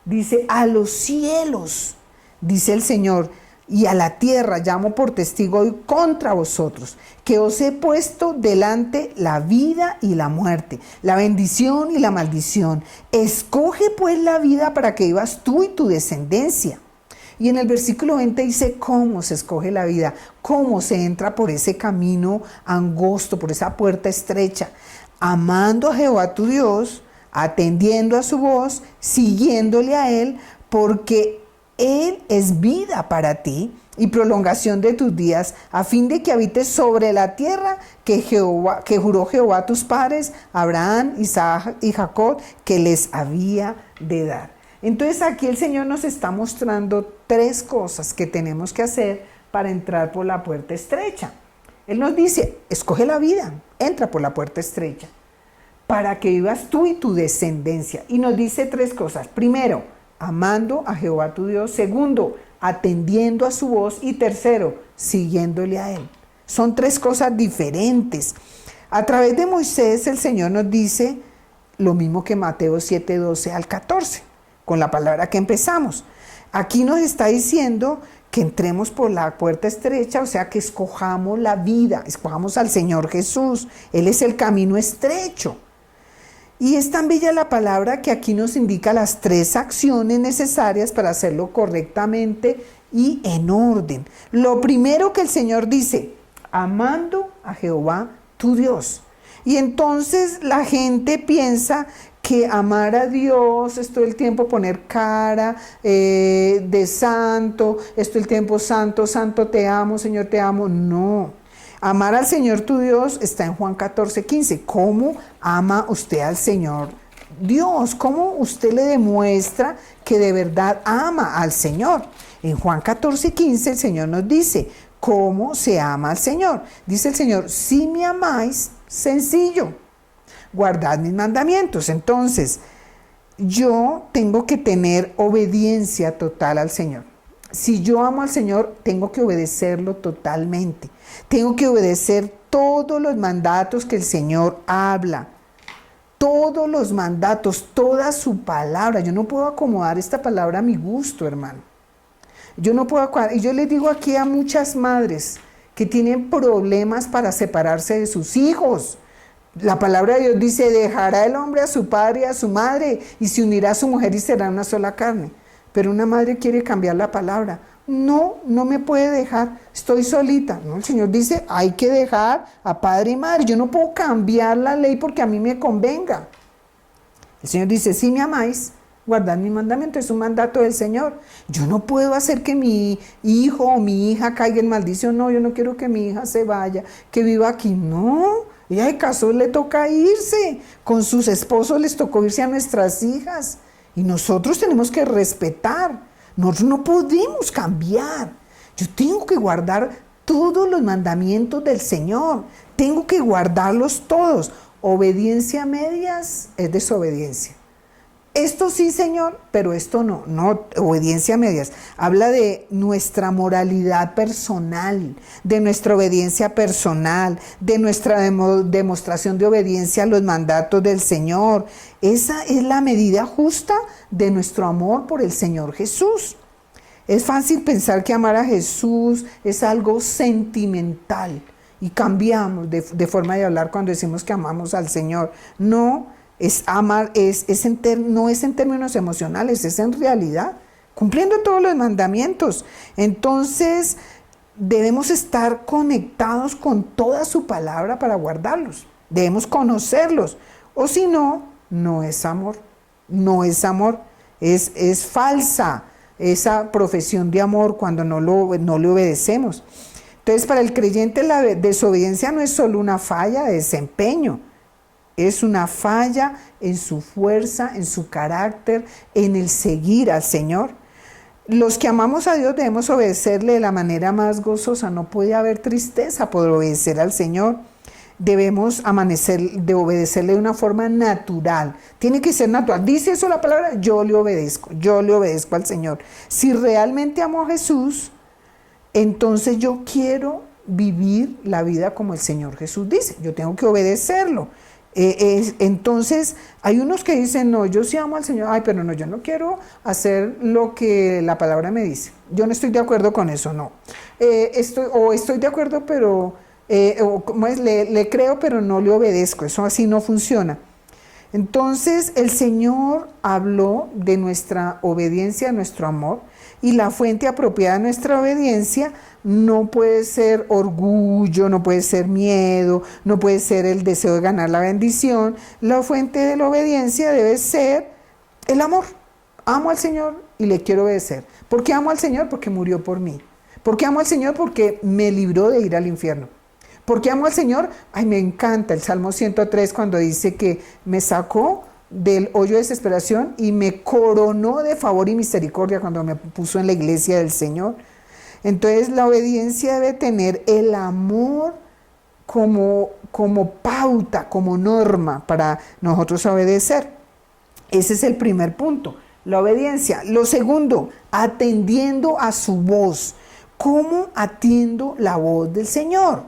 Dice, a los cielos, dice el Señor, y a la tierra llamo por testigo hoy contra vosotros, que os he puesto delante la vida y la muerte, la bendición y la maldición. Escoge pues la vida para que vivas tú y tu descendencia. Y en el versículo 20 dice cómo se escoge la vida, cómo se entra por ese camino angosto, por esa puerta estrecha. Amando a Jehová tu Dios, atendiendo a su voz, siguiéndole a Él, porque Él es vida para ti y prolongación de tus días, a fin de que habites sobre la tierra que juró Jehová a tus padres, Abraham, Isaac y Jacob, que les había de dar. Entonces aquí el Señor nos está mostrando 3 cosas que tenemos que hacer para entrar por la puerta estrecha. Él nos dice, escoge la vida, entra por la puerta estrecha, para que vivas tú y tu descendencia. Y nos dice 3 cosas. Primero, amando a Jehová tu Dios. Segundo, atendiendo a su voz. Y tercero, siguiéndole a Él. Son 3 cosas diferentes. A través de Moisés el Señor nos dice lo mismo que Mateo 7, 12 al 14, con la palabra que empezamos. Aquí nos está diciendo que entremos por la puerta estrecha, o sea, que escojamos la vida, escojamos al Señor Jesús. Él es el camino estrecho. Y es tan bella la palabra que aquí nos indica las 3 acciones necesarias para hacerlo correctamente y en orden. Lo primero que el Señor dice, amando a Jehová tu Dios. Y entonces la gente piensa que amar a Dios es todo el tiempo poner cara de santo, es todo el tiempo santo, santo te amo, Señor te amo. No, amar al Señor tu Dios está en Juan 14, 15. ¿Cómo ama usted al Señor Dios? ¿Cómo usted le demuestra que de verdad ama al Señor? En Juan 14, 15 el Señor nos dice, ¿cómo se ama al Señor? Dice el Señor, si me amáis, sencillo, guardad mis mandamientos. Entonces, yo tengo que tener obediencia total al Señor. Si yo amo al Señor, tengo que obedecerlo totalmente. Tengo que obedecer todos los mandatos que el Señor habla. Todos los mandatos, toda su palabra. Yo no puedo acomodar esta palabra a mi gusto, hermano. Yo no puedo acomodar. Y yo les digo aquí a muchas madres que tienen problemas para separarse de sus hijos. La palabra de Dios dice, dejará el hombre a su padre y a su madre y se unirá a su mujer y será una sola carne. Pero una madre quiere cambiar la palabra. No, no me puede dejar, estoy solita. No, el Señor dice, hay que dejar a padre y madre. Yo no puedo cambiar la ley porque a mí me convenga. El Señor dice, si me amáis, guardad mi mandamiento, es un mandato del Señor. Yo no puedo hacer que mi hijo o mi hija caiga en maldición. No, yo no quiero que mi hija se vaya, que viva aquí. No, ella de caso le toca irse. Con sus esposos les tocó irse a nuestras hijas. Y nosotros tenemos que respetar. Nosotros no podemos cambiar. Yo tengo que guardar todos los mandamientos del Señor. Tengo que guardarlos todos. Obediencia a medias es desobediencia. Esto sí, Señor, pero esto no. No, obediencia a medias. Habla de nuestra moralidad personal, de nuestra obediencia personal, de nuestra demostración de obediencia a los mandatos del Señor. Esa es la medida justa de nuestro amor por el Señor Jesús. Es fácil pensar que amar a Jesús es algo sentimental y cambiamos de forma de hablar cuando decimos que amamos al Señor. No. Es amar, no es en términos emocionales, es en realidad, cumpliendo todos los mandamientos. Entonces, debemos estar conectados con toda su palabra para guardarlos. Debemos conocerlos. O si no, no es amor. No es amor. Es falsa esa profesión de amor cuando no le obedecemos. Entonces, para el creyente la desobediencia no es solo una falla de desempeño. Es una falla en su fuerza, en su carácter, en el seguir al Señor. Los que amamos a Dios debemos obedecerle de la manera más gozosa. No puede haber tristeza por obedecer al Señor. Debemos obedecerle de una forma natural. Tiene que ser natural. Dice eso la palabra, yo le obedezco al Señor. Si realmente amo a Jesús, entonces yo quiero vivir la vida como el Señor Jesús dice. Yo tengo que obedecerlo. Entonces hay unos que dicen, no, yo sí amo al Señor, pero no, yo no quiero hacer lo que la palabra me dice, yo no estoy de acuerdo con eso, no, estoy de acuerdo, pero le creo, pero no le obedezco, eso así no funciona. Entonces el Señor habló de nuestra obediencia, de nuestro amor, y la fuente apropiada de nuestra obediencia no puede ser orgullo, no puede ser miedo, no puede ser el deseo de ganar la bendición. La fuente de la obediencia debe ser el amor. Amo al Señor y le quiero obedecer. ¿Por qué amo al Señor? Porque murió por mí. ¿Por qué amo al Señor? Porque me libró de ir al infierno. ¿Por qué amo al Señor? Me encanta el Salmo 103 cuando dice que me sacó del hoyo de desesperación y me coronó de favor y misericordia cuando me puso en la iglesia del Señor. Entonces la obediencia debe tener el amor como pauta, como norma para nosotros obedecer. Ese es el primer punto, la obediencia. Lo segundo, atendiendo a su voz. ¿Cómo atiendo la voz del Señor?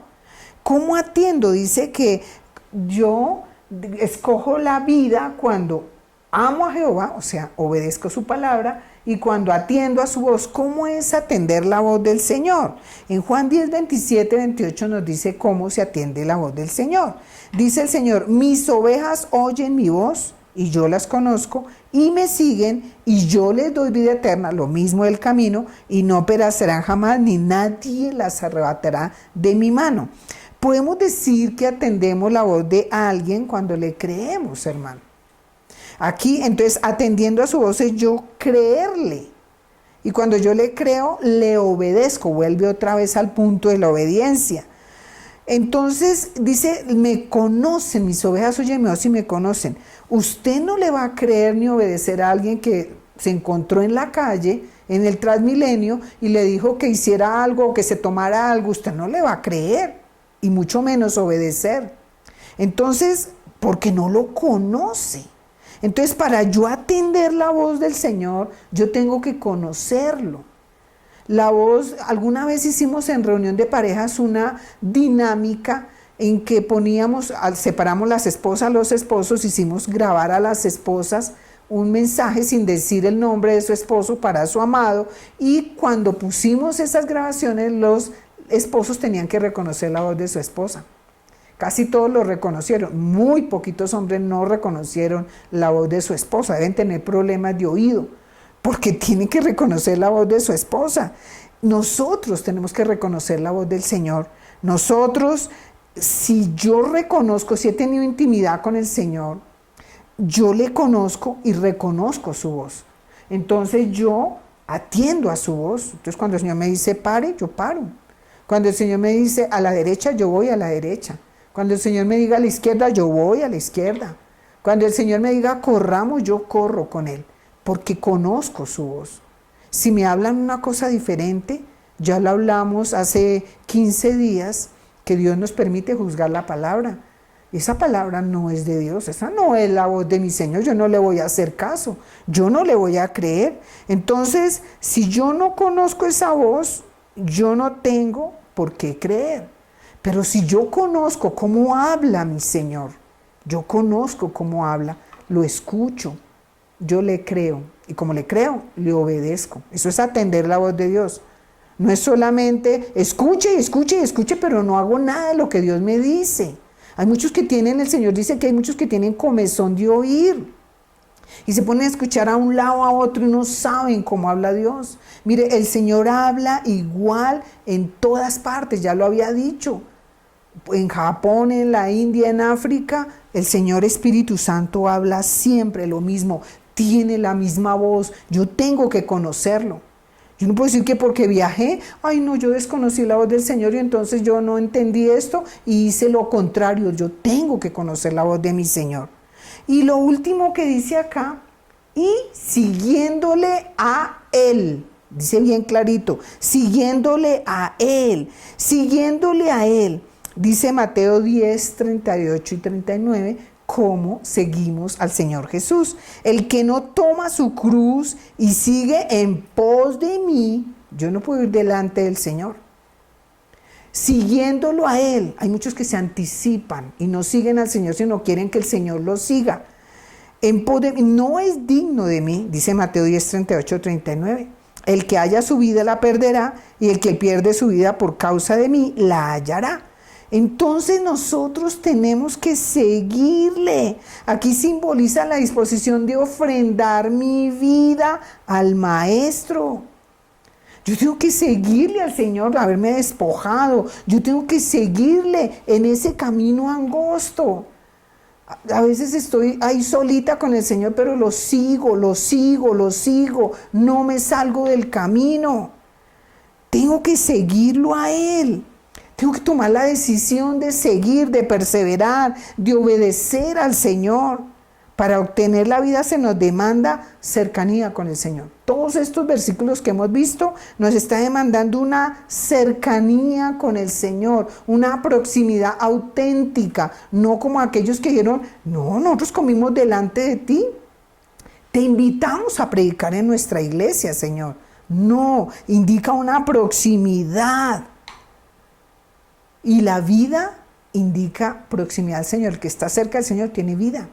¿Cómo atiendo? Dice que yo escojo la vida cuando amo a Jehová, o sea, obedezco su palabra, y cuando atiendo a su voz. ¿Cómo es atender la voz del Señor? En Juan 10, 27, 28 nos dice cómo se atiende la voz del Señor. Dice el Señor, mis ovejas oyen mi voz y yo las conozco y me siguen y yo les doy vida eterna, lo mismo del camino, y no perecerán jamás, ni nadie las arrebatará de mi mano. Podemos decir que atendemos la voz de alguien cuando le creemos, hermano. Aquí, entonces, atendiendo a su voz es yo creerle. Y cuando yo le creo, le obedezco. Vuelve otra vez al punto de la obediencia. Entonces, dice, me conocen, mis ovejas oyen mi voz y me conocen. Usted no le va a creer ni obedecer a alguien que se encontró en la calle, en el Transmilenio, y le dijo que hiciera algo o que se tomara algo. Usted no le va a creer, y mucho menos obedecer. Entonces, porque no lo conoce. Entonces, para yo atender la voz del Señor, yo tengo que conocerlo. La voz, alguna vez hicimos en reunión de parejas una dinámica en que separamos las esposas, los esposos, hicimos grabar a las esposas un mensaje sin decir el nombre de su esposo para su amado, y cuando pusimos esas grabaciones, los esposos tenían que reconocer la voz de su esposa. Casi todos lo reconocieron, muy poquitos hombres no reconocieron la voz de su esposa, deben tener problemas de oído, porque tienen que reconocer la voz de su esposa. Nosotros tenemos que reconocer la voz del Señor. Nosotros, si yo reconozco, si he tenido intimidad con el Señor, yo le conozco y reconozco su voz. Entonces yo atiendo a su voz. Entonces cuando el Señor me dice pare, yo paro. Cuando el Señor me dice a la derecha, yo voy a la derecha. Cuando el Señor me diga a la izquierda, yo voy a la izquierda. Cuando el Señor me diga corramos, yo corro con Él, porque conozco su voz. Si me hablan una cosa diferente, Ya lo hablamos hace 15 días, que Dios nos permite juzgar la palabra. Esa palabra no es de Dios, esa no es la voz de mi Señor, yo no le voy a hacer caso, yo no le voy a creer. Entonces, si yo no conozco esa voz, yo no tengo por qué creer. Pero si yo conozco cómo habla mi Señor, yo conozco cómo habla, lo escucho, yo le creo. Y como le creo, le obedezco. Eso es atender la voz de Dios. No es solamente escuche y escuche y escuche, pero no hago nada de lo que Dios me dice. Hay muchos que tienen, el Señor dice que hay muchos que tienen comezón de oír. Y se ponen a escuchar a un lado a otro y no saben cómo habla Dios. Mire, el Señor habla igual en todas partes, ya lo había dicho. En Japón, en la India, en África, el Señor Espíritu Santo habla siempre lo mismo, tiene la misma voz. Yo tengo que conocerlo. Yo no puedo decir que porque viajé, ay no, yo desconocí la voz del Señor y entonces yo no entendí esto y hice lo contrario. Yo tengo que conocer la voz de mi Señor. Y lo último que dice acá, y siguiéndole a Él. Dice bien clarito, siguiéndole a Él, siguiéndole a Él. Dice Mateo 10, 38 y 39, cómo seguimos al Señor Jesús. El que no toma su cruz y sigue en pos de mí, yo no puedo ir delante del Señor. Siguiéndolo a Él, hay muchos que se anticipan y no siguen al Señor, sino quieren que el Señor los siga. En pos de mí, no es digno de mí, dice Mateo 10, 38, 39. El que haya su vida la perderá y el que pierde su vida por causa de mí la hallará. Entonces nosotros tenemos que seguirle. Aquí simboliza la disposición de ofrendar mi vida al Maestro. Yo tengo que seguirle al Señor, haberme despojado. Yo tengo que seguirle en ese camino angosto. A veces estoy ahí solita con el Señor, pero lo sigo. No me salgo del camino. Tengo que seguirlo a Él. Tengo que tomar la decisión de seguir, de perseverar, de obedecer al Señor. Para obtener la vida se nos demanda cercanía con el Señor. Todos estos versículos que hemos visto nos está demandando una cercanía con el Señor, una proximidad auténtica, no como aquellos que dijeron, no, nosotros comimos delante de ti. Te invitamos a predicar en nuestra iglesia, Señor. No, indica una proximidad. Y la vida indica proximidad al Señor. El que está cerca del Señor tiene vida.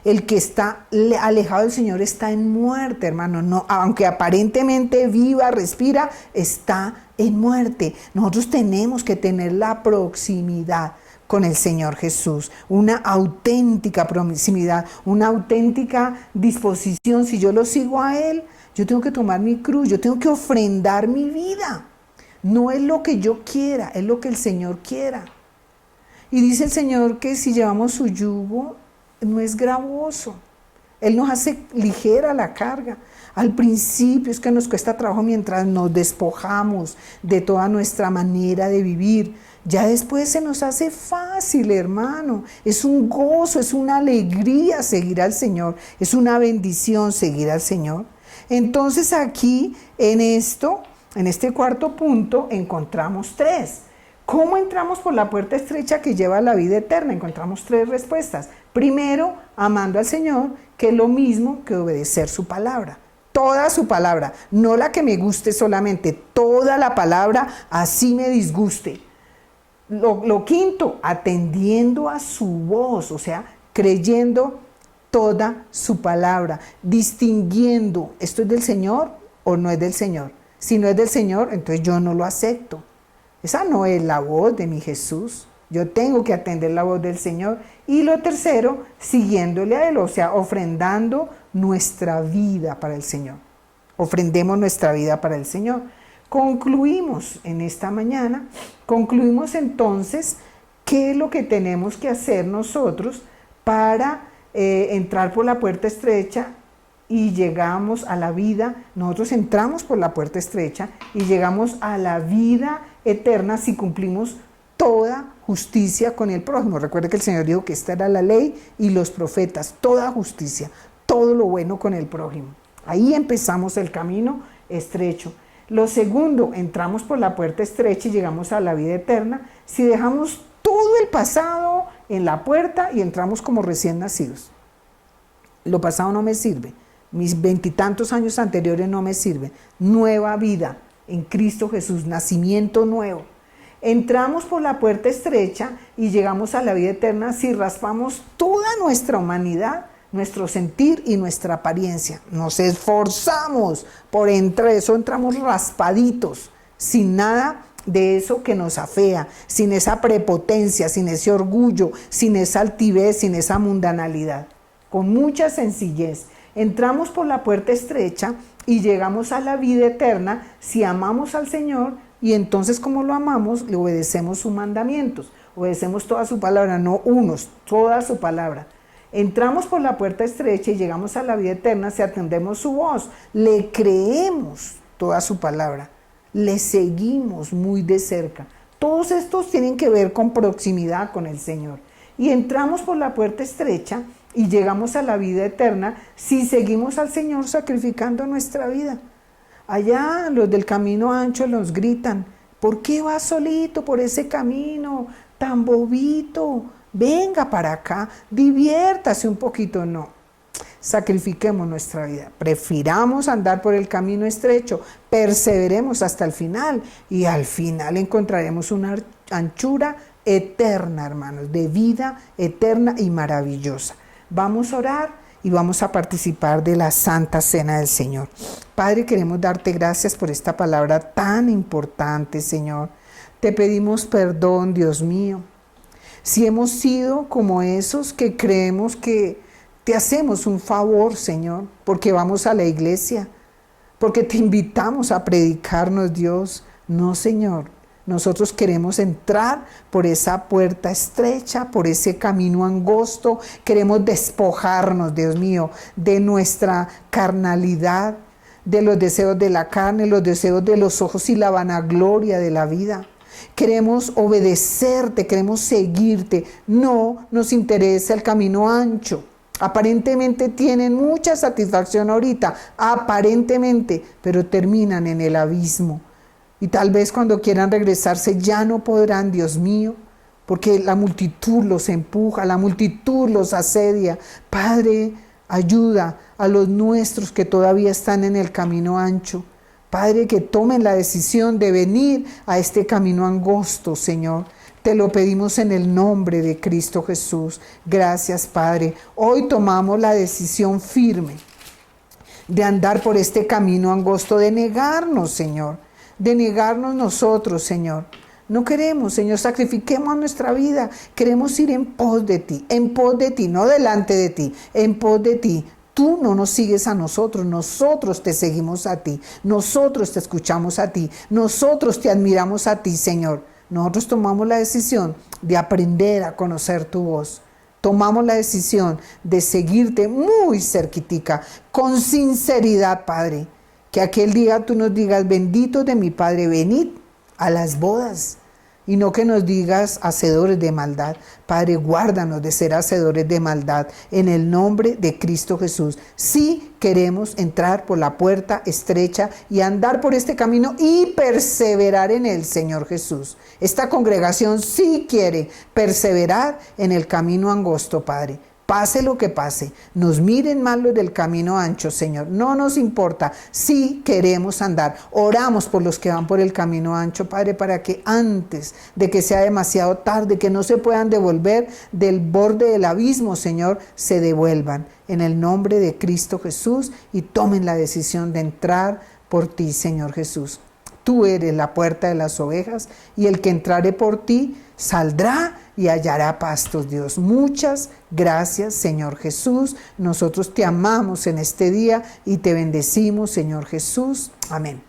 El que está alejado del Señor está en muerte, hermano. No, aunque aparentemente viva, respira, está en muerte. Nosotros tenemos que tener la proximidad con el Señor Jesús. Una auténtica proximidad, una auténtica disposición. Si yo lo sigo a Él, yo tengo que tomar mi cruz, yo tengo que ofrendar mi vida. No es lo que yo quiera, es lo que el Señor quiera. Y dice el Señor que si llevamos su yugo, no es gravoso. Él nos hace ligera la carga. Al principio es que nos cuesta trabajo mientras nos despojamos de toda nuestra manera de vivir. Ya después se nos hace fácil, hermano. Es un gozo, es una alegría seguir al Señor. Es una bendición seguir al Señor. Entonces aquí en este cuarto punto encontramos 3. ¿Cómo entramos por la puerta estrecha que lleva a la vida eterna? Encontramos 3 respuestas. Primero, amando al Señor, que es lo mismo que obedecer su palabra. Toda su palabra, no la que me guste solamente, toda la palabra, así me disguste. Lo quinto, atendiendo a su voz, o sea, creyendo toda su palabra, distinguiendo, ¿esto es del Señor o no es del Señor? Si no es del Señor, entonces yo no lo acepto. Esa no es la voz de mi Jesús. Yo tengo que atender la voz del Señor. Y lo tercero, siguiéndole a Él, o sea, ofrendando nuestra vida para el Señor. Ofrendemos nuestra vida para el Señor. Concluimos en esta mañana, concluimos entonces qué es lo que tenemos que hacer nosotros para entrar por la puerta estrecha y llegamos a la vida. Nosotros entramos por la puerta estrecha y llegamos a la vida eterna si cumplimos toda justicia con el prójimo. Recuerde que el Señor dijo que esta era la ley y los profetas, toda justicia, todo lo bueno con el prójimo. Ahí empezamos el camino estrecho. Lo segundo, entramos por la puerta estrecha y llegamos a la vida eterna si dejamos todo el pasado en la puerta y entramos como recién nacidos. Lo pasado no me sirve, mis 20 y tantos años anteriores no me sirven. Nueva vida en Cristo Jesús, nacimiento nuevo. Entramos por la puerta estrecha y llegamos a la vida eterna si raspamos toda nuestra humanidad, nuestro sentir y nuestra apariencia. Nos esforzamos por entrar, eso entramos raspaditos, sin nada de eso que nos afea, sin esa prepotencia, sin ese orgullo, sin esa altivez, sin esa mundanalidad. Con mucha sencillez, entramos por la puerta estrecha y llegamos a la vida eterna si amamos al Señor y entonces como lo amamos, le obedecemos sus mandamientos, obedecemos toda su palabra, no unos, toda su palabra. Entramos por la puerta estrecha y llegamos a la vida eterna si atendemos su voz, le creemos toda su palabra, le seguimos muy de cerca. Todos estos tienen que ver con proximidad con el Señor. Y entramos por la puerta estrecha y llegamos a la vida eterna si seguimos al Señor sacrificando nuestra vida. Allá los del camino ancho nos gritan, ¿por qué vas solito por ese camino tan bobito? Venga para acá, diviértase un poquito. No, sacrifiquemos nuestra vida, prefiramos andar por el camino estrecho, perseveremos hasta el final y al final encontraremos una anchura eterna, hermanos, de vida eterna y maravillosa. Vamos a orar y vamos a participar de la Santa Cena del Señor. Padre, queremos darte gracias por esta palabra tan importante, Señor. Te pedimos perdón, Dios mío, si hemos sido como esos que creemos que te hacemos un favor, Señor, porque vamos a la iglesia, porque te invitamos a predicarnos, Dios. No, Señor. Nosotros queremos entrar por esa puerta estrecha, por ese camino angosto. Queremos despojarnos, Dios mío, de nuestra carnalidad, de los deseos de la carne, los deseos de los ojos y la vanagloria de la vida. Queremos obedecerte, queremos seguirte. No nos interesa el camino ancho. Aparentemente tienen mucha satisfacción ahorita, aparentemente, pero terminan en el abismo. Y tal vez cuando quieran regresarse ya no podrán, Dios mío, porque la multitud los empuja, la multitud los asedia. Padre, ayuda a los nuestros que todavía están en el camino ancho. Padre, que tomen la decisión de venir a este camino angosto, Señor. Te lo pedimos en el nombre de Cristo Jesús. Gracias, Padre. Hoy tomamos la decisión firme de andar por este camino angosto, de negarnos, Señor. De negarnos nosotros, Señor. No queremos, Señor, sacrifiquemos nuestra vida. Queremos ir en pos de ti, no delante de ti, en pos de ti. Tú no nos sigues a nosotros, nosotros te seguimos a ti, nosotros te escuchamos a ti, nosotros te admiramos a ti, Señor. Nosotros tomamos la decisión de aprender a conocer tu voz. Tomamos la decisión de seguirte muy cerquitica, con sinceridad, Padre. Que aquel día tú nos digas, benditos de mi Padre, venid a las bodas. Y no que nos digas hacedores de maldad. Padre, guárdanos de ser hacedores de maldad en el nombre de Cristo Jesús. Sí queremos entrar por la puerta estrecha y andar por este camino y perseverar en él, Señor Jesús. Esta congregación sí quiere perseverar en el camino angosto, Padre. Pase lo que pase, nos miren mal los del camino ancho, Señor. No nos importa, sí queremos andar. Oramos por los que van por el camino ancho, Padre, para que antes de que sea demasiado tarde, que no se puedan devolver del borde del abismo, Señor, se devuelvan en el nombre de Cristo Jesús y tomen la decisión de entrar por ti, Señor Jesús. Tú eres la puerta de las ovejas y el que entrare por ti saldrá y hallará pastos, Dios. Muchas gracias, Señor Jesús. Nosotros te amamos en este día y te bendecimos, Señor Jesús. Amén.